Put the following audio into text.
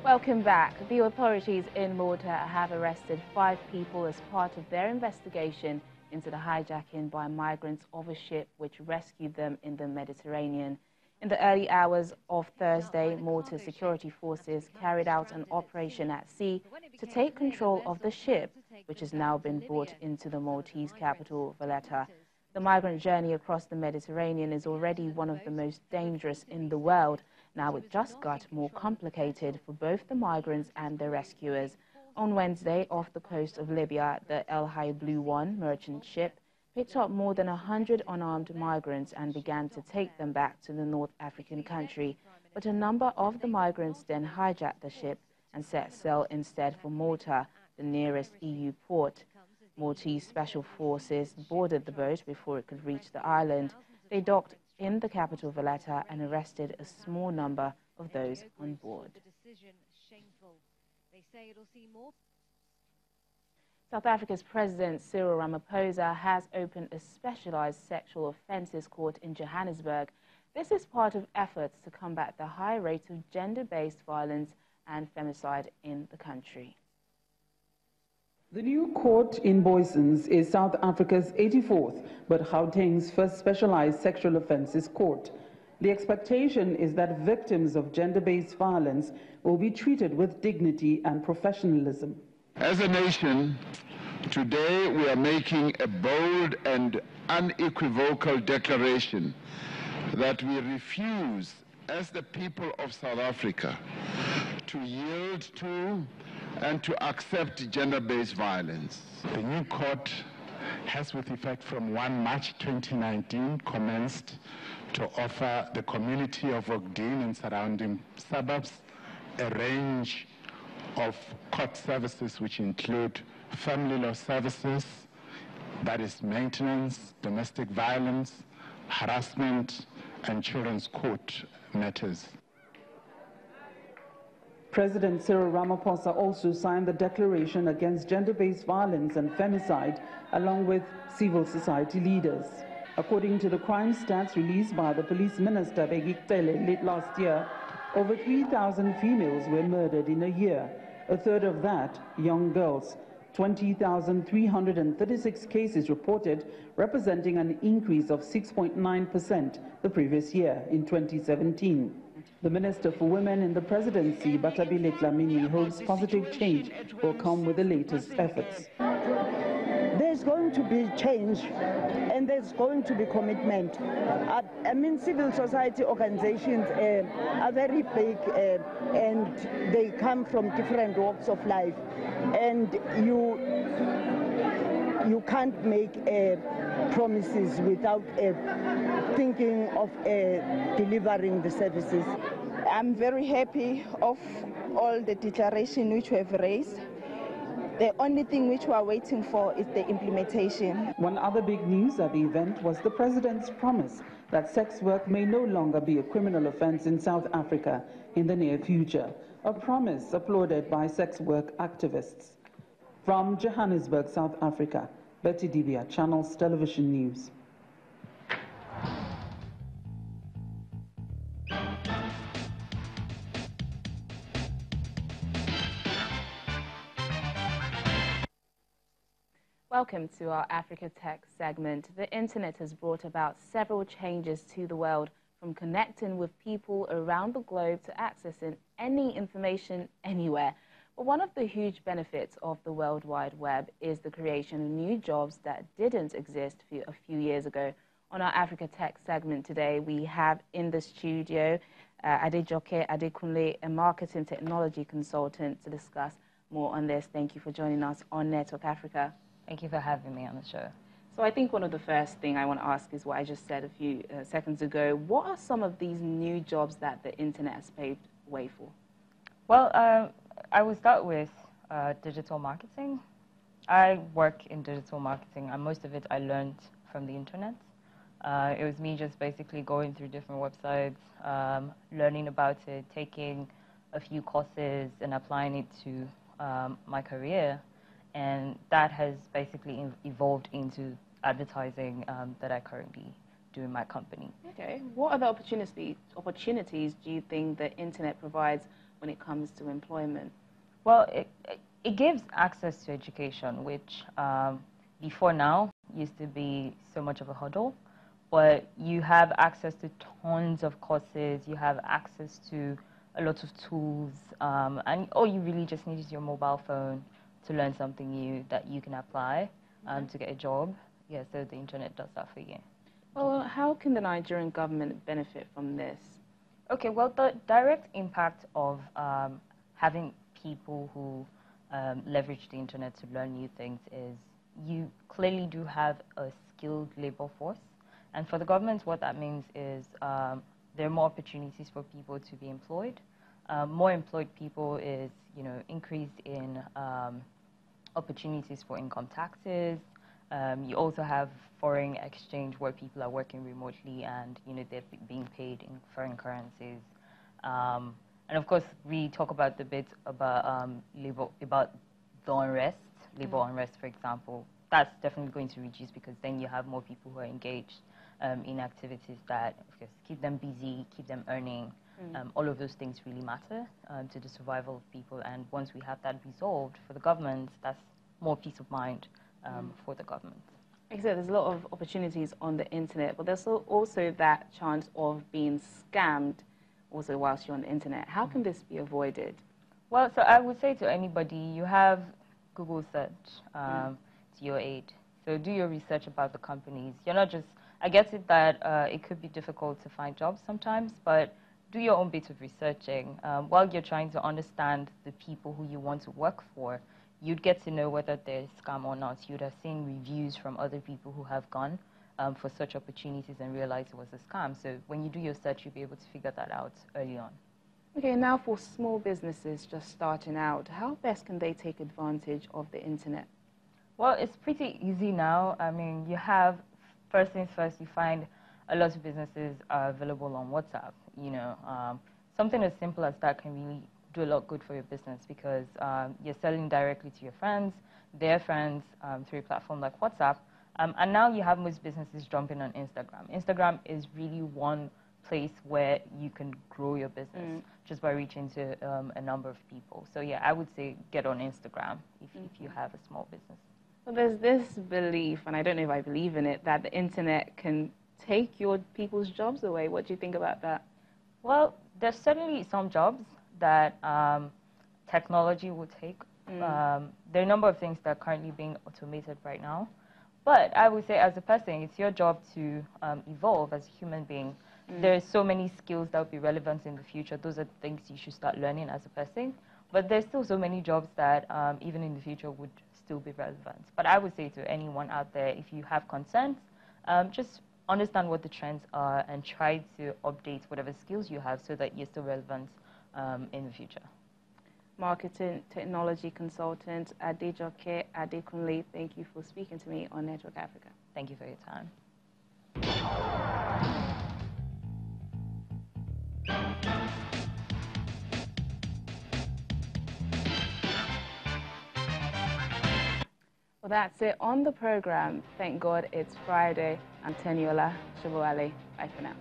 Welcome back. The authorities in Malta have arrested 5 people as part of their investigation into the hijacking by migrants of a ship which rescued them in the Mediterranean. In the early hours of Thursday, Malta's security forces carried out an operation at sea to take control of the ship, which has now been brought into the Maltese capital, Valletta. The migrant journey across the Mediterranean is already one of the most dangerous in the world. Now it just got more complicated for both the migrants and their rescuers. On Wednesday, off the coast of Libya, the El Hay Blue One merchant ship picked up more than 100 unarmed migrants and began to take them back to the North African country. But a number of the migrants then hijacked the ship and set sail instead for Malta, the nearest EU port. Maltese special forces boarded the boat before it could reach the island. They docked in the capital Valletta and arrested a small number of those on board. South Africa's President Cyril Ramaphosa has opened a specialized sexual offences court in Johannesburg. This is part of efforts to combat the high rate of gender-based violence and femicide in the country. The new court in Booysens is South Africa's 84th, but Gauteng's first specialized sexual offences court. The expectation is that victims of gender-based violence will be treated with dignity and professionalism. As a nation, today we are making a bold and unequivocal declaration that we refuse, as the people of South Africa, to yield to and to accept gender-based violence. The new court has, with effect from 1 March 2019, commenced to offer the community of Ogden and surrounding suburbs a range of court services which include family law services, that is maintenance, domestic violence, harassment, and children's court matters. President Cyril Ramaphosa also signed the Declaration Against Gender-Based Violence and Femicide, along with civil society leaders. According to the crime stats released by the police minister, Bheki Cele, late last year, over 3,000 females were murdered in a year. A third of that, young girls. 20,336 cases reported, representing an increase of 6.9% the previous year, in 2017. The Minister for Women in the Presidency, Batabile Dlamini, hopes positive change will come with the latest efforts. There's going to be change and there's going to be commitment. I mean, civil society organizations are very big and they come from different walks of life. And you can't make promises without thinking of delivering the services. I'm very happy of all the declaration which we have raised. The only thing which we are waiting for is the implementation. One other big news at the event was the President's promise that sex work may no longer be a criminal offense in South Africa in the near future, a promise applauded by sex work activists. From Johannesburg, South Africa, Betty Dibia, Channels Television News. Welcome to our Africa Tech segment. The internet has brought about several changes to the world, from connecting with people around the globe to accessing any information anywhere. But one of the huge benefits of the World Wide Web is the creation of new jobs that didn't exist a few years ago. On our Africa Tech segment today, we have in the studio Adejoke Adekunle, a marketing technology consultant, to discuss more on this. Thank you for joining us on Network Africa. Thank you for having me on the show. So I think one of the first things I want to ask is what I just said a few seconds ago. What are some of these new jobs that the internet has paved way for? Well, I will start with digital marketing. I work in digital marketing, and most of it I learned from the internet. It was me just basically going through different websites, learning about it, taking a few courses and applying it to my career. And that has basically evolved into advertising that I currently do in my company. Okay. What other opportunities do you think the internet provides when it comes to employment? Well, it gives access to education, which before now used to be so much of a hurdle. But you have access to tons of courses, you have access to a lot of tools, and all you really just need is your mobile phone to learn something new that you can apply to get a job. Yeah, so the internet does that for you. Well, how can the Nigerian government benefit from this? Okay, well, the direct impact of having people who leverage the internet to learn new things is you clearly do have a skilled labor force. And for the government, what that means is there are more opportunities for people to be employed. More employed people is, increase in opportunities for income taxes. You also have foreign exchange where people are working remotely and, they're being paid in foreign currencies. And of course, we talk about the bit about the unrest, labor unrest, for example. That's definitely going to reduce because then you have more people who are engaged in activities that, of course, keep them busy, keep them earning. All of those things really matter to the survival of people. And once we have that resolved for the government, that's more peace of mind for the government. Like I said, there's a lot of opportunities on the internet, but there's also that chance of being scammed also whilst you're on the internet. How can this be avoided? Well, so I would say to anybody, you have Google search to your aid. So do your research about the companies. You're not just, I get it that it could be difficult to find jobs sometimes, but do your own bit of researching. While you're trying to understand the people who you want to work for, you'd get to know whether they're scam or not. You'd have seen reviews from other people who have gone for such opportunities and realized it was a scam. So when you do your search, you'll be able to figure that out early on. Okay, now for small businesses just starting out, how best can they take advantage of the internet? Well, it's pretty easy now. I mean, you have, first things first, you find a lot of businesses are available on WhatsApp. Something as simple as that can really do a lot good for your business because you're selling directly to your friends, their friends, through a platform like WhatsApp. And now you have most businesses jumping on Instagram. Instagram is really one place where you can grow your business just by reaching to a number of people. So yeah, I would say get on Instagram if you have a small business. Well, there's this belief, and I don't know if I believe in it, that the internet can take people's jobs away. What do you think about that? Well, there's certainly some jobs that technology will take. There are a number of things that are currently being automated right now. But I would say as a person, it's your job to evolve as a human being. There are so many skills that will be relevant in the future. Those are things you should start learning as a person. But there's still so many jobs that even in the future would still be relevant. But I would say to anyone out there, if you have concerns, just understand what the trends are and try to update whatever skills you have so that you're still relevant in the future. Marketing technology consultant Adejoke Adekunle, thank you for speaking to me on Network Africa. Thank you for your time. Well, that's it on the program. Thank God it's Friday. I'm Teniola Shabowale. Bye for now.